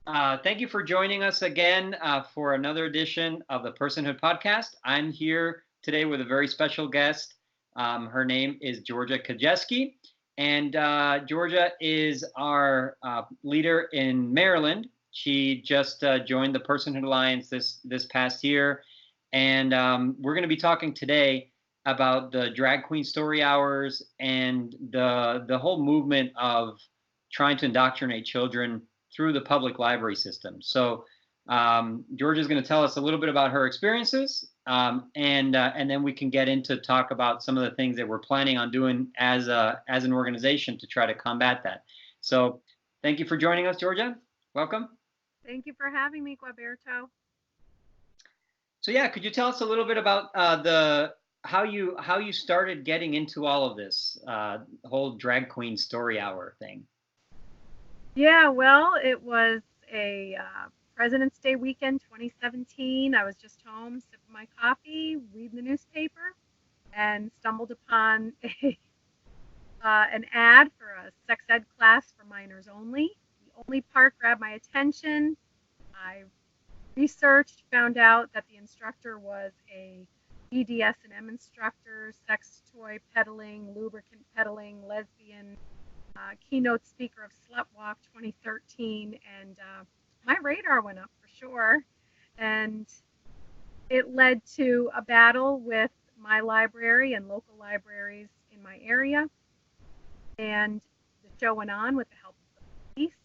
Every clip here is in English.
Thank you for joining us again for another edition of the Personhood podcast. I'm here today with a very special guest. Her name is Georgia Kijesky, and Georgia is our leader in Maryland. She just joined the Personhood Alliance this past year, and we're going to be talking today about the drag queen story hours and the whole movement of trying to indoctrinate children through the public library system. So Georgia is going to tell us a little bit about her experiences, and then we can get into talk about some of the things that we're planning on doing as an organization to try to combat that. So thank you for joining us, Georgia. Welcome. Thank you for having me, Guaberto. So yeah, could you tell us a little bit about the how you started getting into all of this whole drag queen story hour thing? Yeah, well, it was a President's Day weekend 2017. I was just home sipping my coffee, reading the newspaper, and stumbled upon an ad for a sex ed class for minors only. The only part grabbed my attention. I researched, found out that the instructor was a BDS&M instructor, sex toy peddling, lubricant peddling, lesbian, keynote speaker of Slutwalk 2013, and my radar went up for sure. And it led to a battle with my library and local libraries in my area. And the show went on with the help of the police.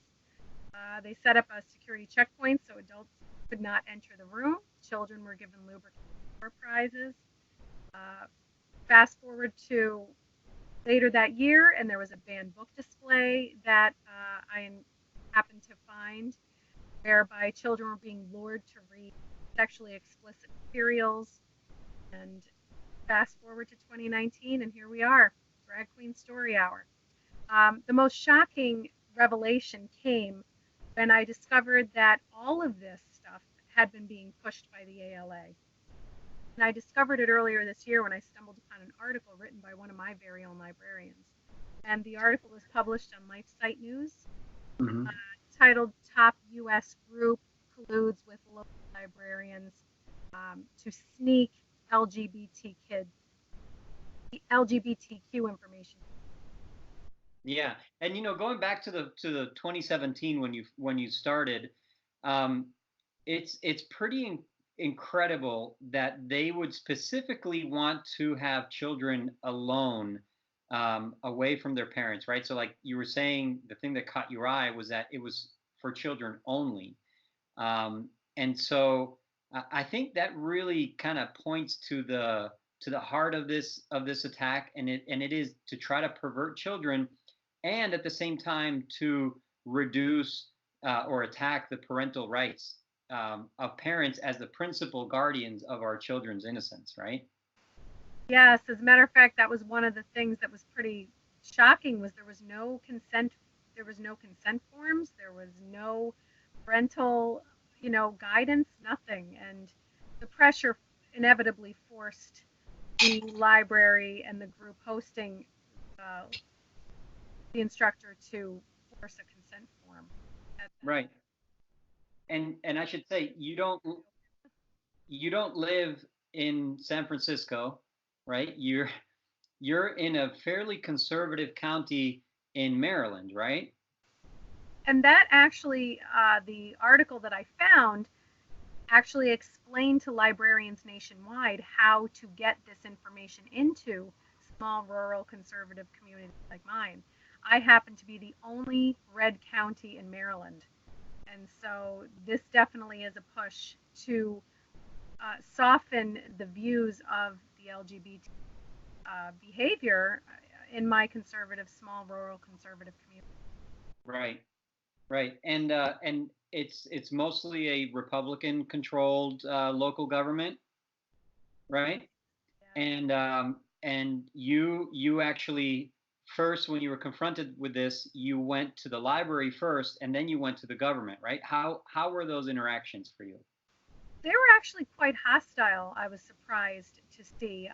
They set up a security checkpoint so adults could not enter the room. Children were given lubricant prizes. Uh, Fast forward to later that year, and there was a banned book display that I happened to find, whereby children were being lured to read sexually explicit materials. And fast forward to 2019, and here we are, Drag Queen Story Hour. The most shocking revelation came when I discovered that all of this stuff had been being pushed by the ALA. And I discovered it earlier this year when I stumbled upon an article written by one of my very own librarians. And the article was published on LifeSite News, Mm-hmm. titled Top U.S. Group Colludes with Local Librarians to Sneak LGBTQ information. Yeah, and going back to the 2017 when you started, um, it's pretty incredible that they would specifically want to have children alone, away from their parents, right? So like you were saying, the thing that caught your eye was that it was for children only, and so I think that really kind of points to the heart of this attack, and it is to try to pervert children, and at the same time to reduce or attack the parental rights of parents as the principal guardians of our children's innocence, right? Yes, as a matter of fact, that was one of the things that was pretty shocking was there was no consent. There was no consent forms. There was no parental, guidance, nothing. And the pressure inevitably forced the library and the group hosting uh, the instructor to force a consent form. Right. And I should say you don't live in San Francisco, right? You're in a fairly conservative county in Maryland, right? And that actually, the article that I found actually explained to librarians nationwide how to get this information into small rural conservative communities like mine. I happen to be the only red county in Maryland. And so this definitely is a push to soften the views of the LGBT behavior in my conservative, small rural conservative community. Right. Right. And it's mostly a Republican controlled local government, right? Yes. And you actually first, when you were confronted with this, you went to the library first, and then you went to the government, right? How were those interactions for you? They were actually quite hostile. I was surprised to see.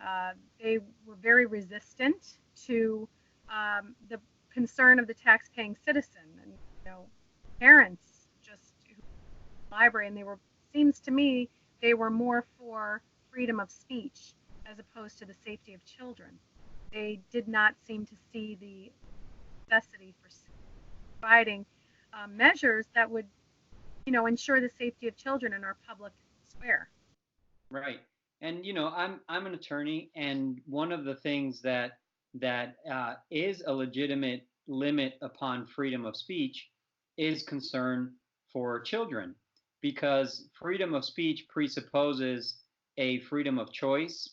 They were very resistant to the concern of the tax-paying citizen and parents just who library, and seems to me, they were more for freedom of speech as opposed to the safety of children. They did not seem to see the necessity for providing measures that would, ensure the safety of children in our public square. Right. And I'm an attorney, and one of the things that is a legitimate limit upon freedom of speech is concern for children, because freedom of speech presupposes a freedom of choice,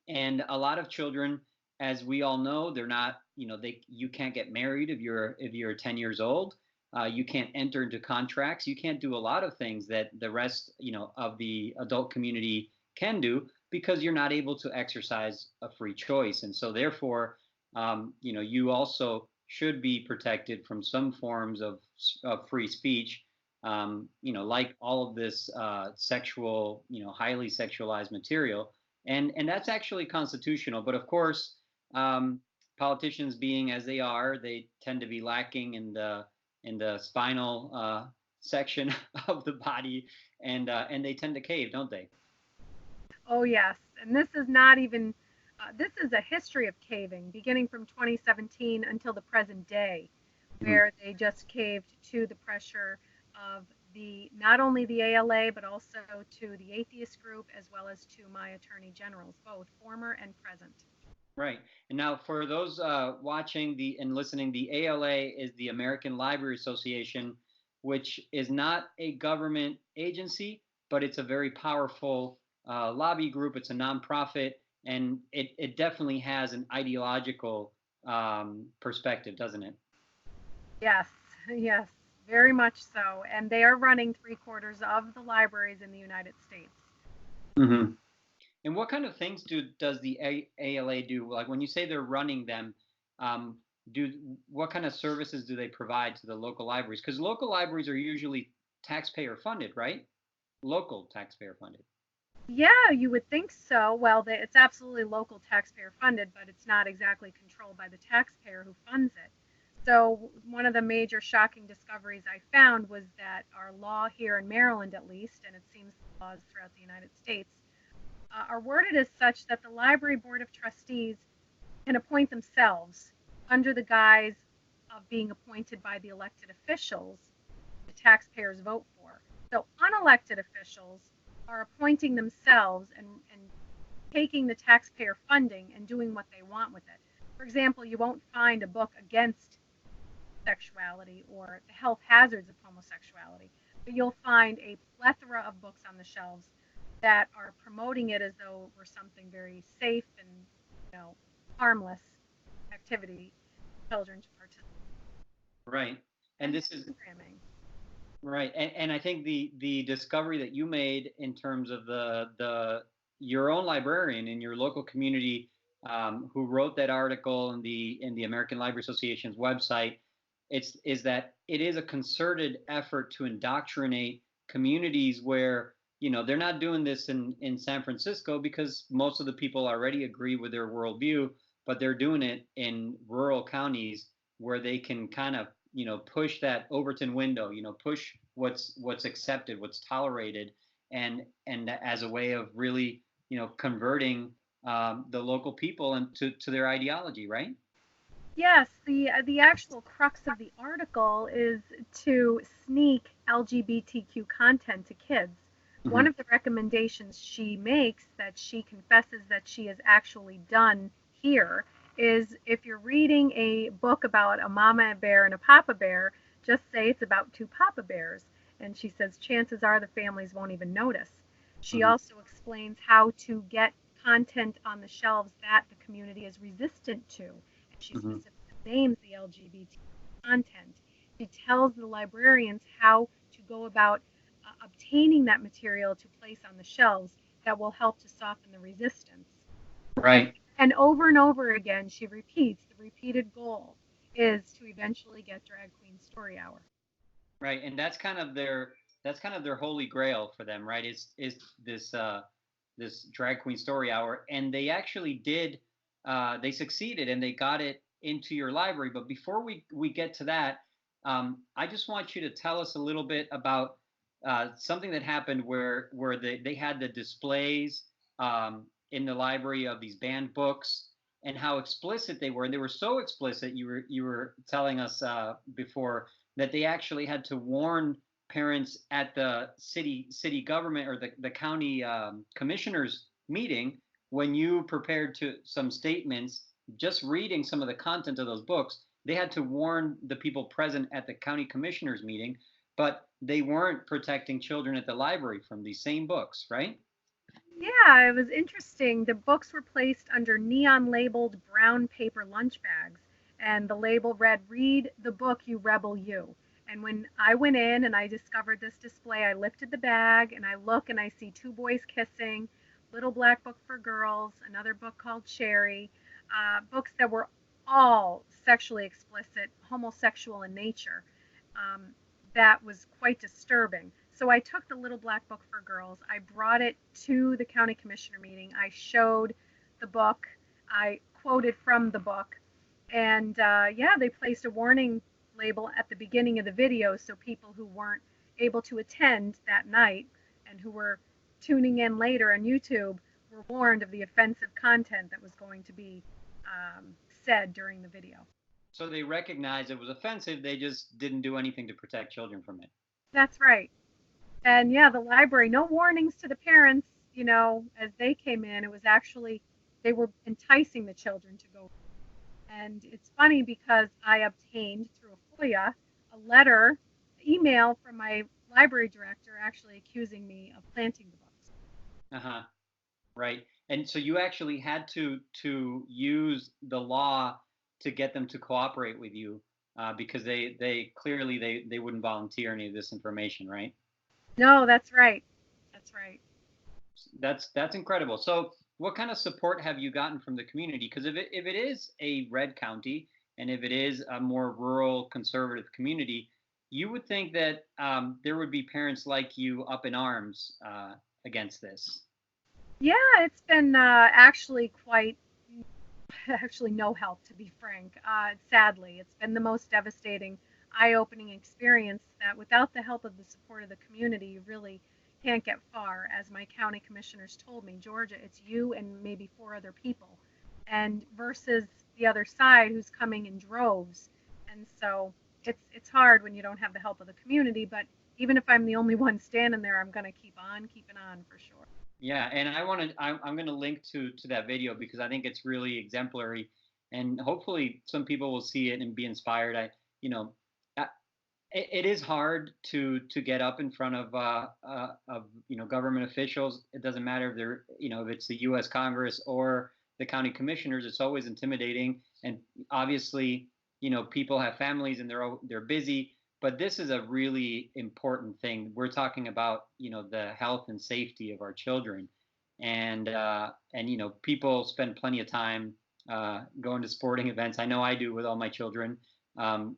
and a lot of children, as we all know, they're not, you can't get married if you're 10 years old. You can't enter into contracts. You can't do a lot of things that the rest, of the adult community can do, because you're not able to exercise a free choice. And so therefore, you also should be protected from some forms of free speech, like all of this sexual, highly sexualized material. And that's actually constitutional. But of course, um, politicians, being as they are, they tend to be lacking in the spinal section of the body, and they tend to cave, don't they? Oh, yes. And this is not even, this is a history of caving beginning from 2017 until the present day, Mhm. where they just caved to the pressure of not only the ALA, but also to the atheist group, as well as to my attorney generals, both former and present. Right. And now, for those watching and listening, the ALA is the American Library Association, which is not a government agency, but it's a very powerful lobby group. It's a nonprofit, and it definitely has an ideological perspective, doesn't it? Yes, yes, very much so. And they are running three-quarters of the libraries in the United States. Hmm. And what kind of things does the ALA do? Like, when you say they're running them, um, do what kind of services do they provide to the local libraries? Because local libraries are usually taxpayer funded, right? Local taxpayer funded. Yeah, you would think so. Well, it's absolutely local taxpayer funded, but it's not exactly controlled by the taxpayer who funds it. So, one of the major shocking discoveries I found was that our law here in Maryland, at least, and it seems laws throughout the United States, are worded as such that the Library Board of Trustees can appoint themselves under the guise of being appointed by the elected officials the taxpayers vote for. So unelected officials are appointing themselves and taking the taxpayer funding and doing what they want with it. For example, you won't find a book against sexuality or the health hazards of homosexuality, but you'll find a plethora of books on the shelves that are promoting it as though it were something very safe and, you know, harmless activity for children to participate Right. in. And And this is programming. right. And I think the discovery that you made in terms of the your own librarian in your local community, who wrote that article in the American Library Association's website, is that it is a concerted effort to indoctrinate communities where, they're not doing this in San Francisco, because most of the people already agree with their worldview, but they're doing it in rural counties where they can kind of, push that Overton window, push what's accepted, what's tolerated, and as a way of really, converting the local people to their ideology, right? Yes, the actual crux of the article is to sneak LGBTQ content to kids. One Hmm. of the recommendations she makes that she confesses that she has actually done here is if you're reading a book about a mama bear and a papa bear, just say it's about two papa bears. And she says chances are the families won't even notice. She Hmm. also explains how to get content on the shelves that the community is resistant to. She Hmm. specifically names the LGBT content. She tells the librarians how to go about obtaining that material to place on the shelves that will help to soften the resistance. Right. And over again, she repeats the repeated goal is to eventually get Drag Queen Story Hour. Right. And that's kind of their holy grail for them, right? Is this drag queen story hour, and they actually did. They succeeded, and they got it into your library. But before we get to that, I just want you to tell us a little bit about something that happened where they had the displays in the library of these banned books and how explicit they were. And they were so explicit, you were telling us before, that they actually had to warn parents at the city government or the county commissioners meeting when you prepared to some statements. Just reading some of the content of those books, they had to warn the people present at the county commissioners meeting, but they weren't protecting children at the library from these same books, right? Yeah, it was interesting. The books were placed under neon labeled brown paper lunch bags, and the label read, "Read the book, you rebel, you." And when I went in and I discovered this display, I lifted the bag and I look and I see two boys kissing, Little Black Book for Girls, another book called Cherry, books that were all sexually explicit, homosexual in nature. Um, that was quite disturbing. So I took the Little Black Book for Girls, I brought it to the county commissioner meeting, I showed the book, I quoted from the book, and yeah, they placed a warning label at the beginning of the video so people who weren't able to attend that night and who were tuning in later on YouTube were warned of the offensive content that was going to be said during the video. So they recognized it was offensive. They just didn't do anything to protect children from it. That's right. And yeah, the library, no warnings to the parents, as they came in. It was actually, they were enticing the children to go. And it's funny because I obtained through a FOIA a letter, email from my library director actually accusing me of planting the books. Uh-huh. Right. And so you actually had to use the law to get them to cooperate with you because they clearly they wouldn't volunteer any of this information, right? No, that's right. That's right. That's incredible. So what kind of support have you gotten from the community? Because if it is a red county and if it is a more rural conservative community, you would think that there would be parents like you up in arms against this. Yeah, it's been actually quite, actually no help, to be frank. Sadly, it's been the most devastating, eye-opening experience that without the help of the support of the community, you really can't get far. As my county commissioners told me, Georgia, it's you and maybe four other people, and versus the other side who's coming in droves. And so it's hard when you don't have the help of the community. But even if I'm the only one standing there, I'm going to keep on keeping on for sure. Yeah, and I'm going to link to that video because I think it's really exemplary, and hopefully some people will see it and be inspired. You know, I- it is hard to get up in front of government officials. It doesn't matter if they're if it's the U.S. Congress or the county commissioners. It's always intimidating, and obviously people have families and they're busy. But this is a really important thing. We're talking about the health and safety of our children, and people spend plenty of time going to sporting events. I know I do with all my children.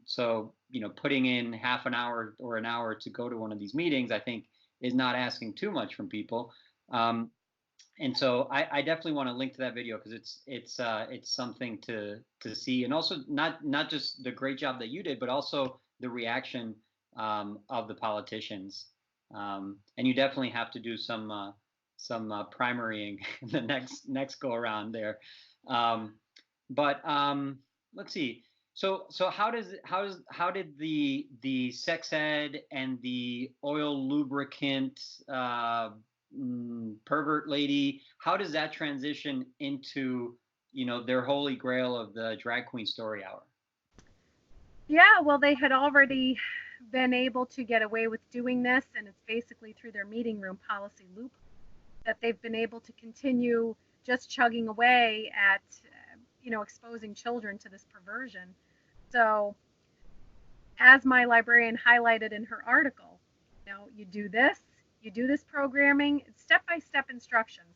So putting in half an hour or an hour to go to one of these meetings, I think, is not asking too much from people. And so I definitely want to link to that video because it's something to see, and also not just the great job that you did, but also the reaction of the politicians. And you definitely have to do some primarying the next go around there. But let's see. So how did the sex ed and the oil lubricant pervert lady, how does that transition into their holy grail of the drag queen story hour? Yeah, well, they had already been able to get away with doing this, and it's basically through their meeting room policy loop that they've been able to continue just chugging away at exposing children to this perversion. So as my librarian highlighted in her article, you do this programming, step-by-step instructions.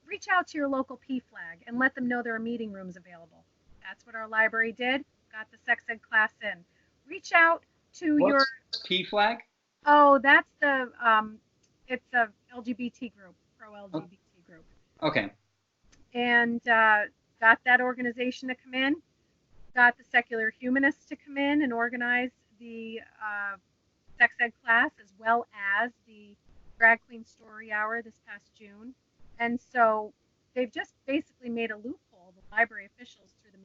Reach out to your local PFLAG and let them know there are meeting rooms available. That's what our library did. Got the sex ed class in. Reach out to What's PFLAG? Oh, that's it's a LGBT group, pro-LGBT group. Okay. And got that organization to come in, got the secular humanists to come in and organize the sex ed class, as well as the drag queen story hour this past June. And so they've just basically made a loophole, the library officials, through the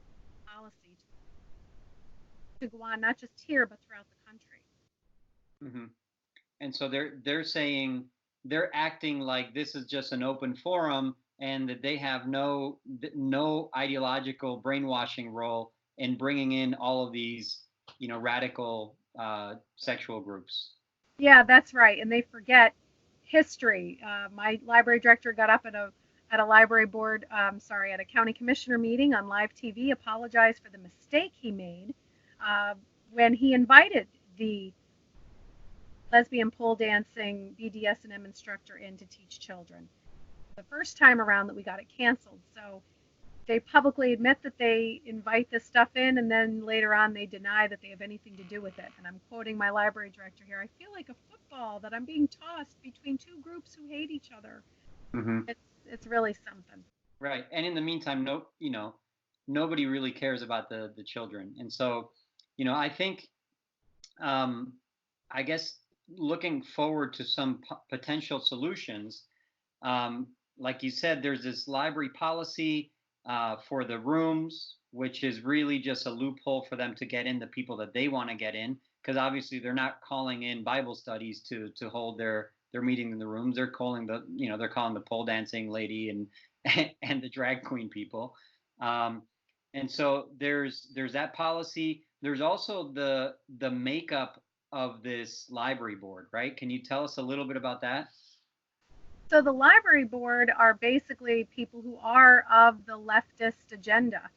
policy to go on not just here but throughout the country. Hmm. And so they're saying, they're acting like this is just an open forum, and that they have no ideological brainwashing role in bringing in all of these, radical sexual groups. Yeah, that's right. And they forget history. My library director got up at a library board, sorry, at a county commissioner meeting on live TV, apologized for the mistake he made uh, when he invited the lesbian pole dancing BDSM instructor in to teach children. The first time around that we got it canceled. So they publicly admit that they invite this stuff in, and then later on they deny that they have anything to do with it. And I'm quoting my library director here. I feel like a football that I'm being tossed between two groups who hate each other. Hmm. It's really something. Right. And in the meantime, nobody really cares about the children. And so, I think, um, I guess, looking forward to some potential solutions, um, like you said, there's this library policy for the rooms, which is really just a loophole for them to get in the people that they want to get in, because obviously they're not calling in Bible studies to hold their meeting in the rooms. They're calling they're calling the pole dancing lady and and the drag queen people. Um, and so there's that policy. There's also the makeup of this library board, right? Can you tell us a little bit about that? So the library board are basically people who are of the leftist agenda,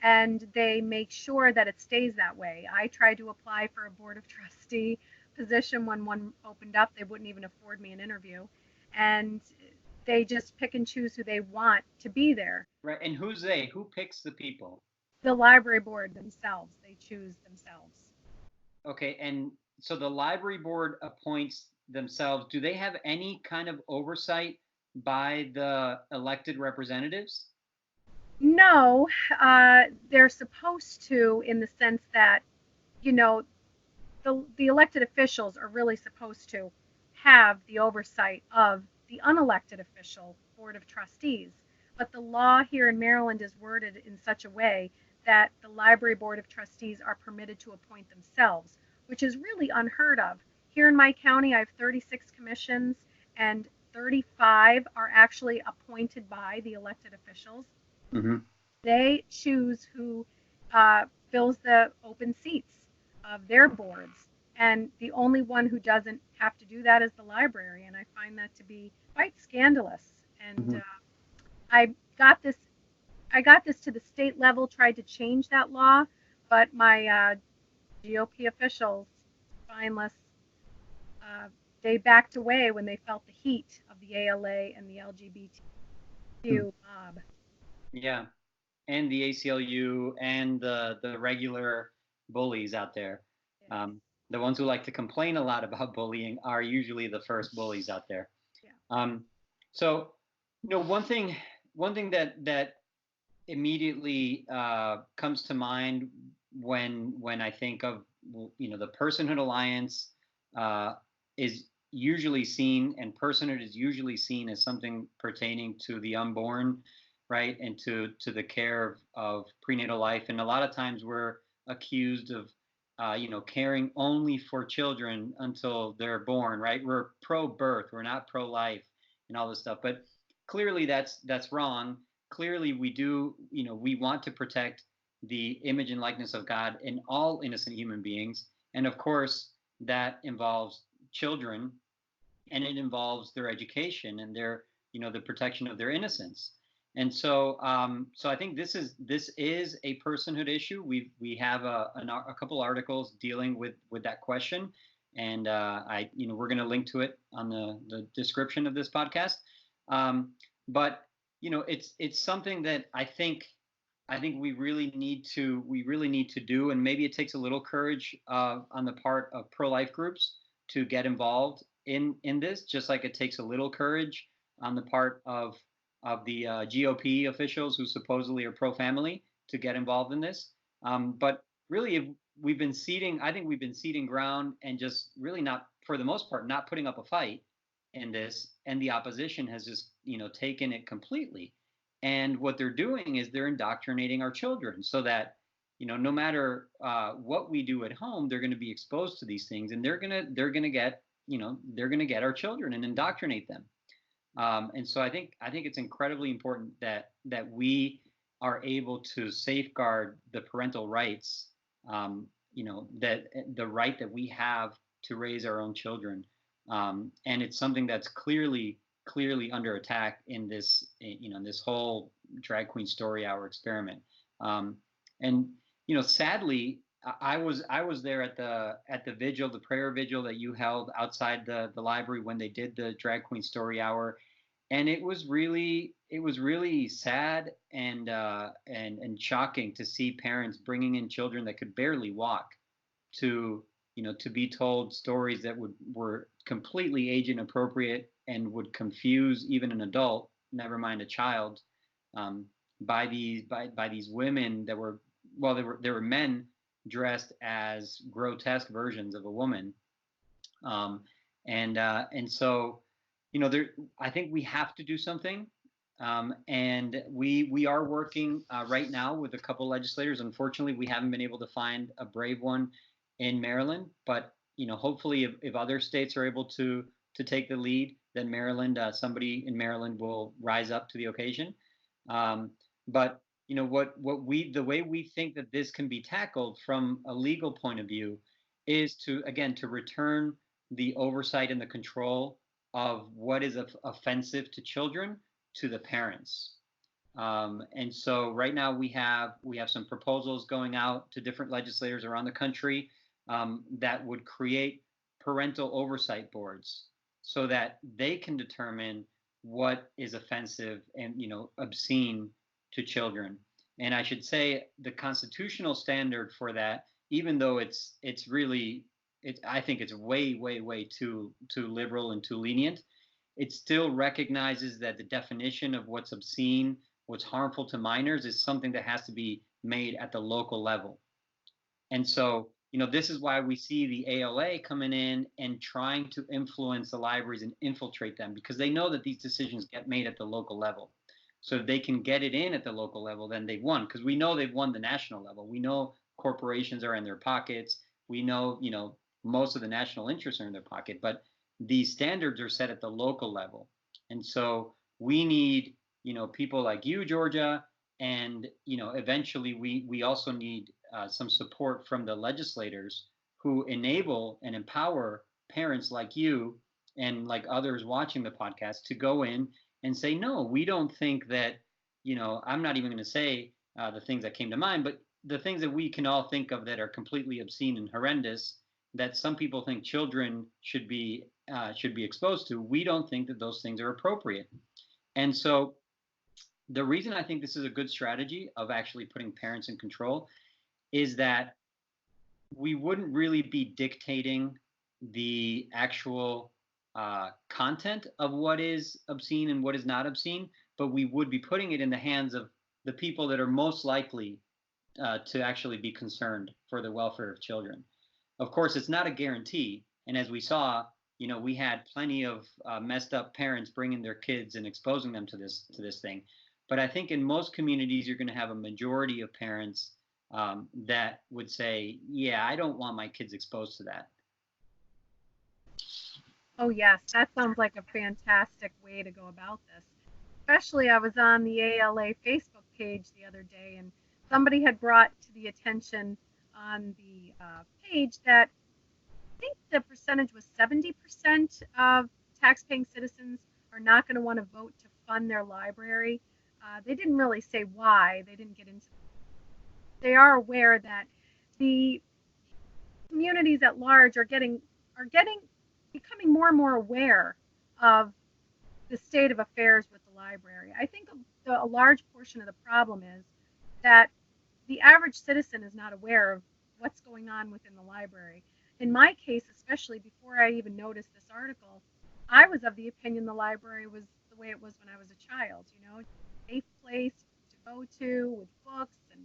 and they make sure that it stays that way. I tried to apply for a board of trustee position when one opened up. They wouldn't even afford me an interview, and they just pick and choose who they want to be there. Right. And who's they? Who picks the people? The library board themselves, they choose themselves. Okay. And so the library board appoints themselves. Do they have any kind of oversight by the elected representatives? No, they're supposed to, in the sense that, you know, the elected officials are really supposed to have the oversight of the unelected official board of trustees. But the law here in Maryland is worded in such a way that the library board of trustees are permitted to appoint themselves, which is really unheard of. Here in my county, I have 36 commissions, and 35 are actually appointed by the elected officials. Mm-hmm. They choose who fills the open seats of their boards. And the only one who doesn't have to do that is the library. And I find that to be quite scandalous. And Mm-hmm. I got this. I got this to the state level, tried to change that law, but my GOP officials, spineless, uh, they backed away when they felt the heat of the ALA and the LGBTQ mob. Yeah. And the ACLU and the regular bullies out there. Yes. The ones who like to complain a lot about bullying are usually the first bullies out there. Yeah. So, one thing that immediately comes to mind when I think of, the Personhood Alliance uh, is usually seen, and personhood is usually seen as something pertaining to the unborn, right, and to the care of prenatal life. And a lot of times we're accused of caring only for children until they're born, right? We're pro-birth, we're not pro-life, and all this stuff. But clearly that's wrong. Clearly we want to protect the image and likeness of God in all innocent human beings. And of course, that involves children, and it involves their education and the protection of their innocence. And so I think this is a personhood issue. We have a couple articles dealing with that question, and we're going to link to it on the description of this podcast. But it's something that I think we really need to do, and maybe it takes a little courage on the part of pro-life groups to get involved in this, just like it takes a little courage on the part of the GOP officials who supposedly are pro-family to get involved in this. But really, I think we've been ceding ground and just really not for the most part, not putting up a fight in this, and the opposition has just, taken it completely. And what they're doing is they're indoctrinating our children so that, no matter what we do at home, they're going to be exposed to these things, and they're gonna get, they're going to get our children and indoctrinate them. And so I think it's incredibly important that we are able to safeguard the parental rights, that the right that we have to raise our own children. And it's something that's clearly under attack in this, in this whole drag queen story hour experiment. And sadly, I was there at the vigil, the prayer vigil that you held outside the library when they did the drag queen story hour, and it was really sad and shocking to see parents bringing in children that could barely walk to to be told stories that were completely age inappropriate and would confuse even an adult, never mind a child, um, by these women that were, well, they were men dressed as grotesque versions of a woman. um, and so, there, I think we have to do something. And we are working right now with a couple legislators. Unfortunately, we haven't been able to find a brave one in Maryland, but hopefully, if other states are able to take the lead, then Maryland, somebody in Maryland will rise up to the occasion. But the way we think that this can be tackled from a legal point of view is to, again, to return the oversight and the control of what is offensive to children to the parents. And so right now we have some proposals going out to different legislators around the country, that would create parental oversight boards so that they can determine what is offensive and obscene to children. And I should say the constitutional standard for that, even though it's really, I think it's way too liberal and too lenient, it still recognizes that the definition of what's obscene, what's harmful to minors, is something that has to be made at the local level. And so, this is why we see the ALA coming in and trying to influence the libraries and infiltrate them, because they know that these decisions get made at the local level. So if they can get it in at the local level, then they've won, because we know they've won the national level. We know corporations are in their pockets. We know, most of the national interests are in their pocket, but these standards are set at the local level. And so we need, people like you, Georgia, and eventually we also need some support from the legislators who enable and empower parents like you and like others watching the podcast to go in and say, no, we don't think that, I'm not even going to say the things that came to mind, but the things that we can all think of that are completely obscene and horrendous, that some people think children should be exposed to. We don't think that those things are appropriate. And so the reason I think this is a good strategy of actually putting parents in control is that we wouldn't really be dictating the actual content of what is obscene and what is not obscene, but we would be putting it in the hands of the people that are most likely to actually be concerned for the welfare of children. Of course, it's not a guarantee, and as we saw, we had plenty of messed up parents bringing their kids and exposing them to this thing. But I think in most communities, you're going to have a majority of parents that would say, yeah, I don't want my kids exposed to that. Oh, yes, that sounds like a fantastic way to go about this. Especially, I was on the ALA Facebook page the other day, and somebody had brought to the attention on the page that I think the percentage was 70% of taxpaying citizens are not going to want to vote to fund their library. They didn't really say why. They didn't get into it. They are aware that the communities at large are becoming more and more aware of the state of affairs with the library. I think a large portion of the problem is that the average citizen is not aware of what's going on within the library. In my case, especially before I even noticed this article, I was of the opinion the library was the way it was when I was a child, a safe place to go to with books, and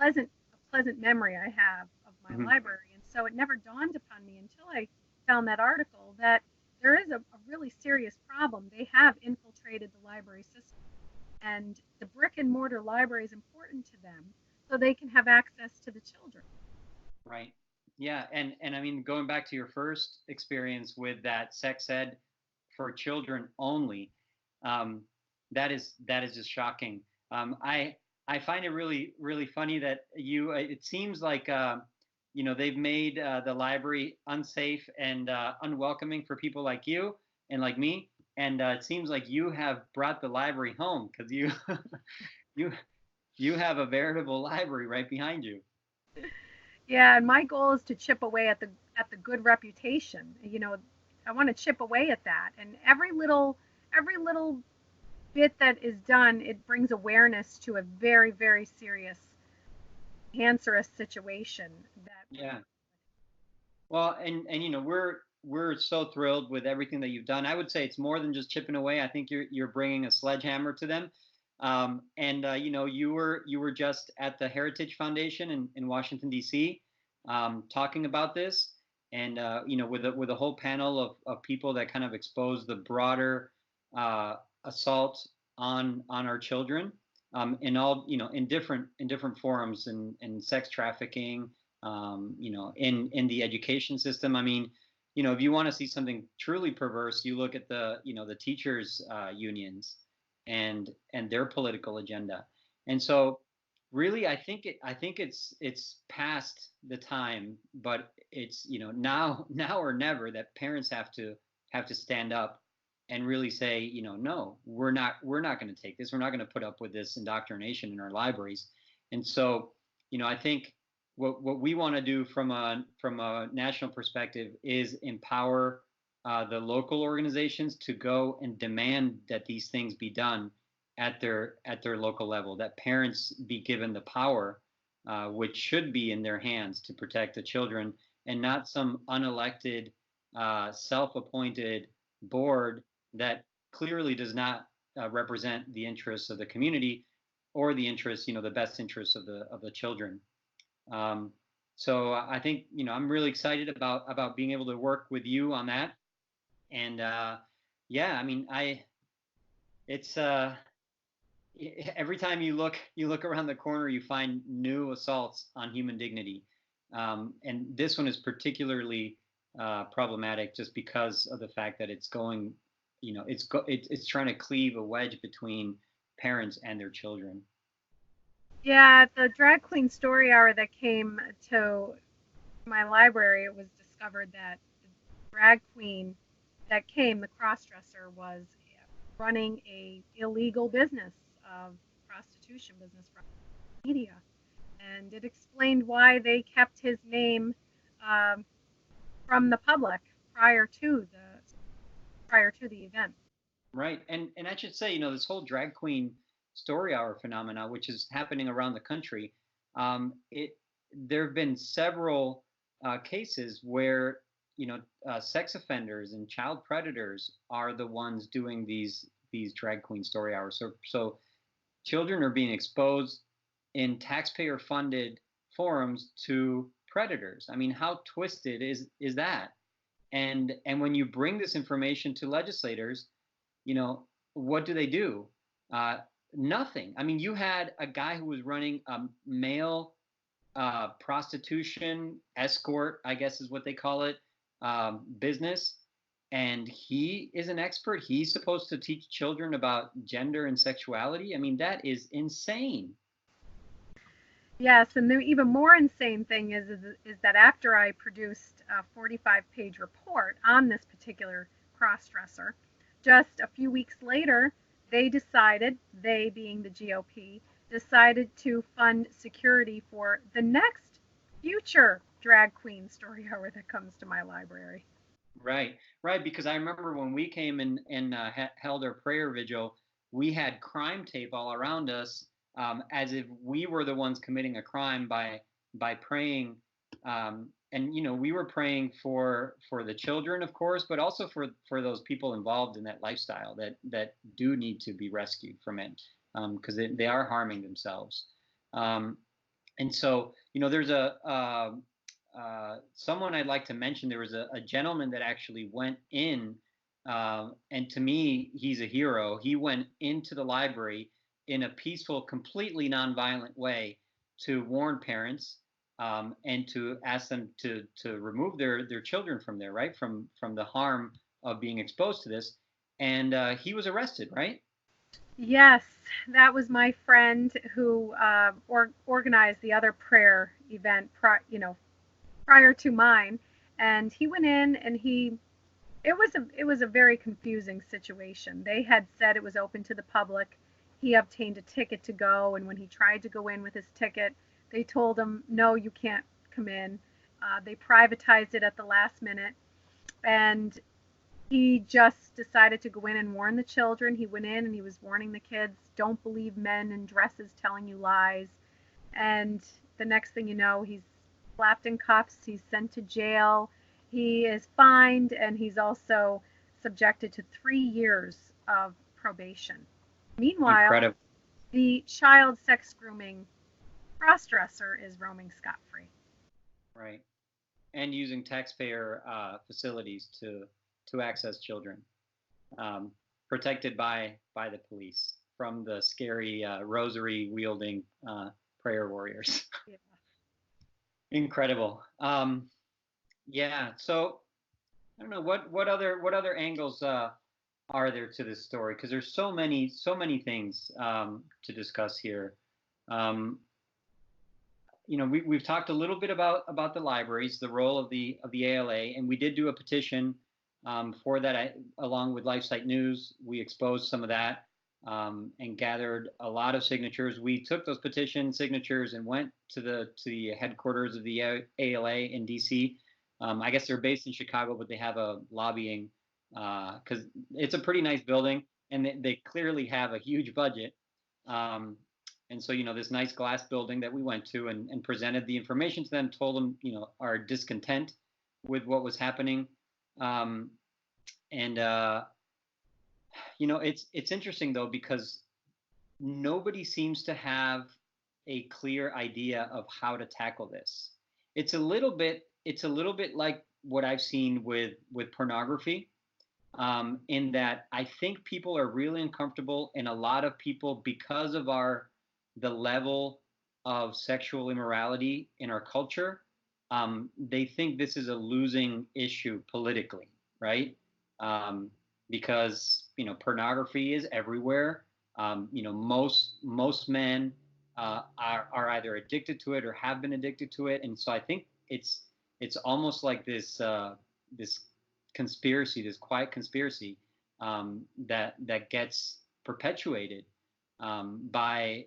a pleasant memory I have of my library. And so it never dawned upon me until I found that article, that there is a really serious problem. They have infiltrated the library system, and the brick and mortar library is important to them so they can have access to the children. Right. Yeah. And I mean, going back to your first experience with that sex ed for children only, um, that is just shocking. I find it really funny that it seems like they've made the library unsafe and unwelcoming for people like you and like me, and it seems like you have brought the library home because you you have a veritable library right behind you. Yeah, and my goal is to chip away at the good reputation. I want to chip away at that, and every little bit that is done, it brings awareness to a very, very serious, cancerous situation that Yeah. Well, and we're so thrilled with everything that you've done. I would say it's more than just chipping away. I think you're bringing a sledgehammer to them. And you were just at the Heritage Foundation in Washington D.C. Talking about this, and with a whole panel of people that kind of expose the broader uh, assault on our children, in all in different forums and sex trafficking, in the education system. I mean, if you want to see something truly perverse, you look at the teachers unions and their political agenda. And so, really, I think it's past the time, but it's now or never that parents have to stand up and really say, no, we're not going to take this. We're not going to put up with this indoctrination in our libraries. And so, I think what we want to do from a national perspective is empower the local organizations to go and demand that these things be done at their local level. That parents be given the power, which should be in their hands, to protect the children, and not some unelected, self-appointed board that clearly does not represent the interests of the community or the interests, the best interests of the children. Um, so I think I'm really excited about being able to work with you on that. And yeah, I mean, it's every time you look around the corner, you find new assaults on human dignity, and this one is particularly problematic just because of the fact that it's going, it's trying to cleave a wedge between parents and their children. Yeah, the drag queen story hour that came to my library, it was discovered that the drag queen that came, the crossdresser, was running a illegal business of prostitution business from media, and it explained why they kept his name um, from the public prior to the event. Right. And I should say, this whole drag queen story hour phenomena, which is happening around the country, it there have been several cases where sex offenders and child predators are the ones doing these drag queen story hours. So children are being exposed in taxpayer funded forums to predators. I mean, how twisted is that? And when you bring this information to legislators, what do they do? Uh, Nothing. I mean, you had a guy who was running a male prostitution escort, I guess is what they call it, business, and he is an expert. He's supposed to teach children about gender and sexuality. I mean, that is insane. Yes, and the even more insane thing is that after I produced a 45-page report on this particular crossdresser, just a few weeks later, they being the GOP, decided to fund security for the next future drag queen story hour that comes to my library. Right, right. Because I remember when we came and held our prayer vigil, we had crime tape all around us, as if we were the ones committing a crime by praying. And we were praying for the children, of course, but also for those people involved in that lifestyle that do need to be rescued from it, because they are harming themselves. And so there's someone I'd like to mention. There was a gentleman that actually went in, and to me, he's a hero. He went into the library in a peaceful, completely nonviolent way to warn parents, and to ask them to remove their children from there, right, from the harm of being exposed to this. And he was arrested, right? Yes, that was my friend who organized the other prayer event, prior to mine, and he went in and it was a very confusing situation. They had said it was open to the public. He obtained a ticket to go, and when he tried to go in with his ticket, they told him, "No, you can't come in." They privatized it at the last minute, and he just decided to go in and warn the children. He went in and he was warning the kids, "Don't believe men in dresses telling you lies." And the next thing you know, he's slapped in cuffs, he's sent to jail, he is fined, and he's also subjected to 3 years of probation. Meanwhile, Incredible. the child sex grooming cross-dresser is roaming scot-free. Right. And using taxpayer facilities to access children, um, protected by the police from the scary rosary wielding prayer warriors. Yeah. Incredible. Yeah. So I don't know what other angles are there to this story, because there's so many things to discuss here. Um, we've talked a little bit about the libraries, the role of the ALA, and we did do a petition for that. Along with LifeSite News, we exposed some of that, and gathered a lot of signatures. We took those petition signatures and went to the headquarters of the ALA in DC. I guess they're based in Chicago, but they have a lobbying, because it's a pretty nice building, and they clearly have a huge budget. Um, and so, this nice glass building that we went to, and presented the information to them, told them, our discontent with what was happening. Um, and it's interesting though, because nobody seems to have a clear idea of how to tackle this. It's a little bit like what I've seen with pornography, in that I think people are really uncomfortable, and a lot of people, because of the level of sexual immorality in our culture, they think this is a losing issue politically, right? Um, because pornography is everywhere. Most men are either addicted to it or have been addicted to it, and so I think it's almost like this conspiracy, this quiet conspiracy, that gets perpetuated, by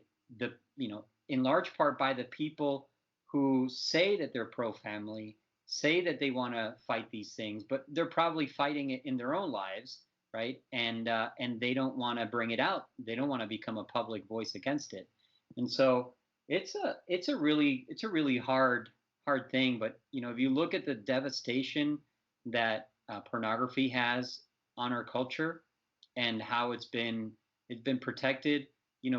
in large part by the people who say that they're pro-family, say that they want to fight these things, but they're probably fighting it in their own lives, right? And they don't want to bring it out. They don't want to become a public voice against it. And so it's a really hard thing. But if you look at the devastation that pornography has on our culture, and how it's been protected,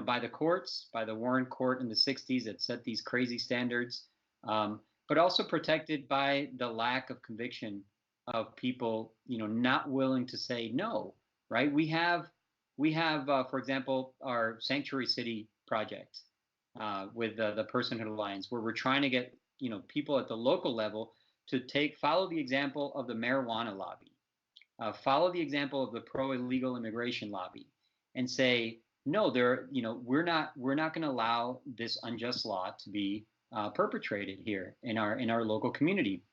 by the courts, by the Warren Court in the 60s that set these crazy standards, but also protected by the lack of conviction of people, not willing to say no, right? We have, for example, our Sanctuary City project, with the Personhood Alliance, where we're trying to get people at the local level to follow the example of the marijuana lobby, follow the example of the pro-illegal immigration lobby, and say, no, we're not going to allow this unjust law to be perpetrated here in our local community.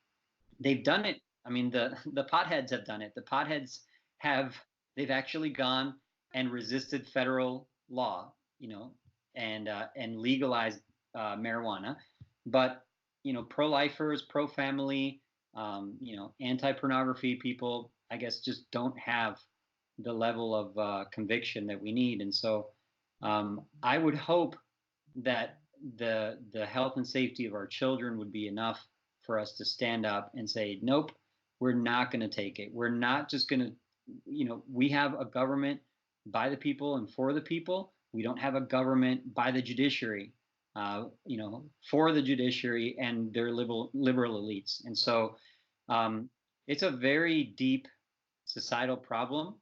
They've done it. I mean, the potheads have done it. The potheads have they've actually gone and resisted federal law, and legalized marijuana. But pro-lifers, pro-family, anti-pornography people, I guess, just don't have the level of conviction that we need. And so, I would hope that the health and safety of our children would be enough for us to stand up and say, nope, we're not going to take it. We're not just going to, we have a government by the people and for the people. We don't have a government by the judiciary for the judiciary and their liberal elites. And so um, it's a very deep societal problem.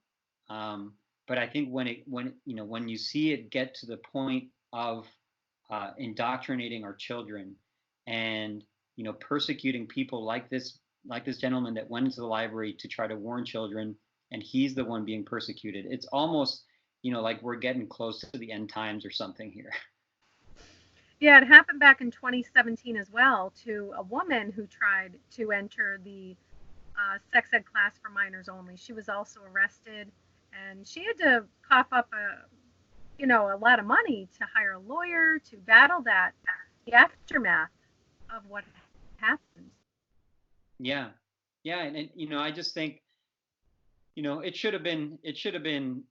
But I think when you see it get to the point of indoctrinating our children and persecuting people like this gentleman that went into the library to try to warn children, and he's the one being persecuted. It's almost like we're getting close to the end times or something here. Yeah, it happened back in 2017 as well to a woman who tried to enter the sex ed class for minors only. She was also arrested, and she had to cough up a lot of money to hire a lawyer to battle the aftermath of what happened. Yeah, yeah, and I just think it should have been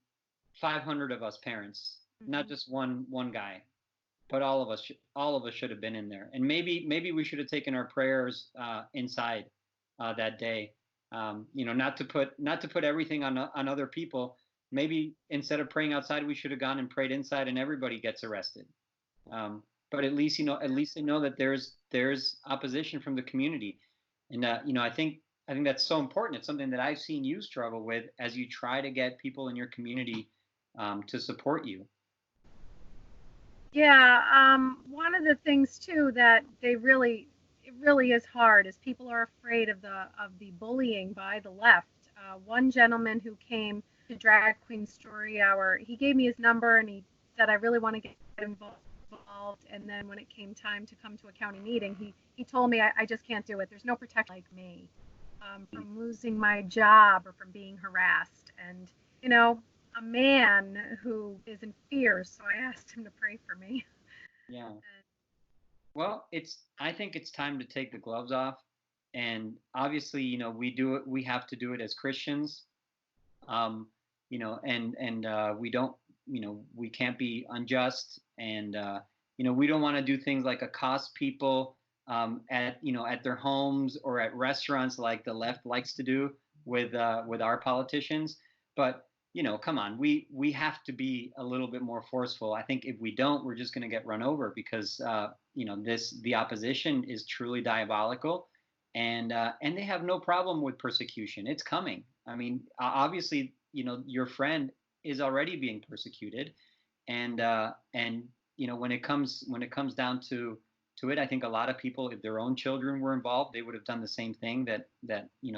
500 of us parents, not just one guy, but all of us should have been in there. And maybe we should have taken our prayers inside that day. Not to put everything on other people. Maybe instead of praying outside, we should have gone and prayed inside, and everybody gets arrested. But at least they know that there's opposition from the community. And I think that's so important. It's something that I've seen you struggle with as you try to get people in your community to support you. Yeah, one of the things too that it really is hard is people are afraid of the bullying by the left. One gentleman who came to Drag Queen Story Hour, he gave me his number and he said, I really want to get involved. And then when it came time to come to a county meeting, he told me, I just can't do it. There's no protection like me from losing my job or from being harassed. And, a man who is in fear. So I asked him to pray for me. Yeah. Well, I think it's time to take the gloves off. And obviously, we have to do it as Christians. We don't, we can't be unjust, and we don't want to do things like accost people at their homes or at restaurants like the left likes to do with our politicians. But come on, we have to be a little bit more forceful. I think if we don't, we're just going to get run over because the opposition is truly diabolical, and they have no problem with persecution. It's coming. I mean, obviously, your friend is already being persecuted, and when it comes down to it, I think a lot of people, if their own children were involved, they would have done the same thing that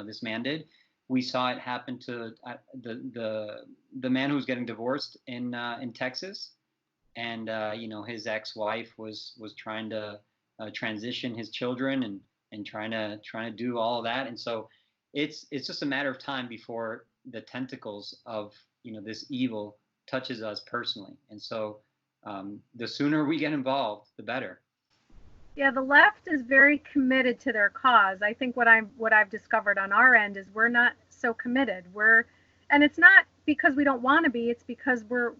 this man did. We saw it happen to the man who was getting divorced in Texas, and his ex-wife was trying to transition his children and trying to do all of that. And so it's just a matter of time before the tentacles of this evil touches us personally. And so the sooner we get involved, the better. Yeah, the left is very committed to their cause. I think what I've discovered on our end is we're not so committed. And it's not because we don't want to be. It's because we're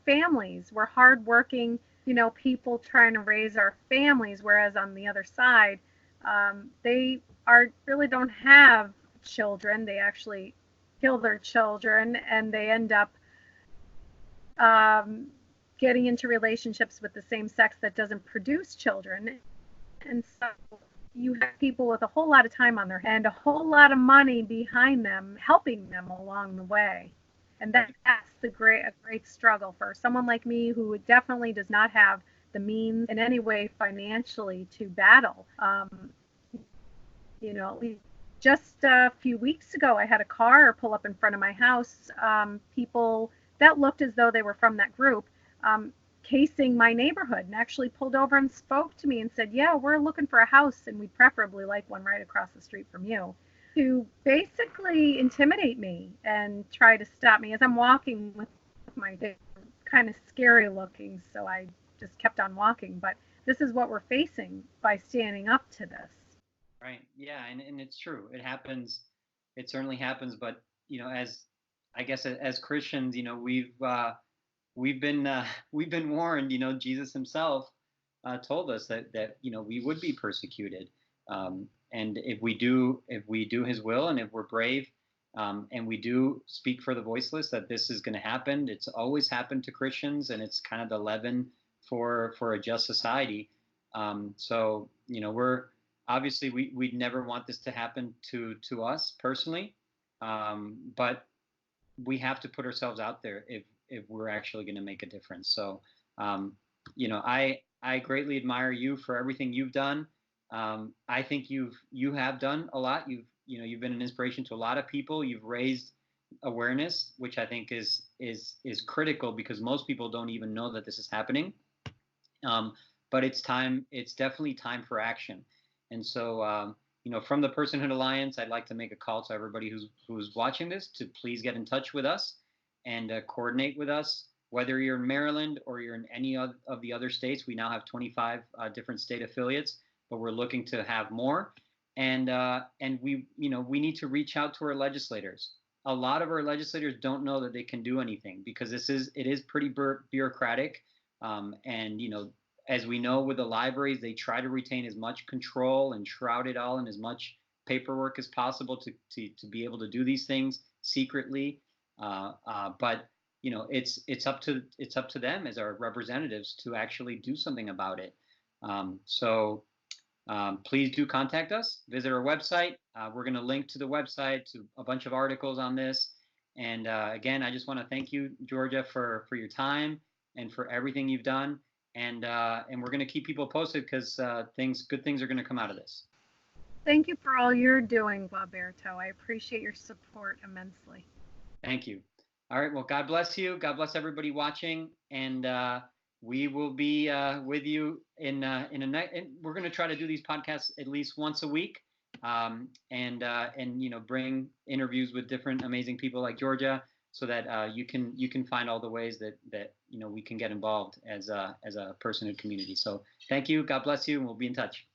families. We're hardworking, people trying to raise our families. Whereas on the other side, they really don't have children. They actually kill their children, and they end up getting into relationships with the same sex that doesn't produce children. And so you have people with a whole lot of time on their hands and a whole lot of money behind them, helping them along the way. And that's a great struggle for someone like me who definitely does not have the means in any way financially to battle. Just a few weeks ago, I had a car pull up in front of my house. People that looked as though they were from that group casing my neighborhood, and actually pulled over and spoke to me and said, yeah, we're looking for a house and we'd preferably like one right across the street from you, to basically intimidate me and try to stop me as I'm walking with my dog. Kind of scary looking, so I just kept on walking. But this is what we're facing by standing up to this. Right. Yeah, and it's true. It happens. It certainly happens. But as Christians, we've been warned. Jesus himself told us that we would be persecuted, and if we do His will, and if we're brave, and we do speak for the voiceless, that this is going to happen. It's always happened to Christians, and it's kind of the leaven for a just society. So we're obviously we'd never want this to happen to us personally, but we have to put ourselves out there if we're actually going to make a difference. So I greatly admire you for everything you've done. I think you have done a lot. You've been an inspiration to a lot of people. You've raised awareness, which I think is critical, because most people don't even know that this is happening. But it's definitely time for action. And so from the Personhood Alliance, I'd like to make a call to everybody who's watching this to please get in touch with us and coordinate with us. Whether you're in Maryland or you're in any of the other states, we now have 25 different state affiliates, but we're looking to have more. And we need to reach out to our legislators. A lot of our legislators don't know that they can do anything, because it is pretty bureaucratic. And as we know with the libraries, they try to retain as much control and shroud it all in as much paperwork as possible to be able to do these things secretly. But it's up to them as our representatives to actually do something about it. So please do contact us. Visit our website. We're going to link to the website, to a bunch of articles on this. And again, I just want to thank you, Georgia, for your time and for everything you've done. And we're going to keep people posted, because good things are going to come out of this. Thank you for all you're doing, Gualberto. I appreciate your support immensely. Thank you. All right. Well, God bless you. God bless everybody watching. And we will be with you in a night. And we're going to try to do these podcasts at least once a week, and bring interviews with different amazing people like Georgia, so that you can find all the ways that we can get involved as a personhood community. So thank you. God bless you. And we'll be in touch.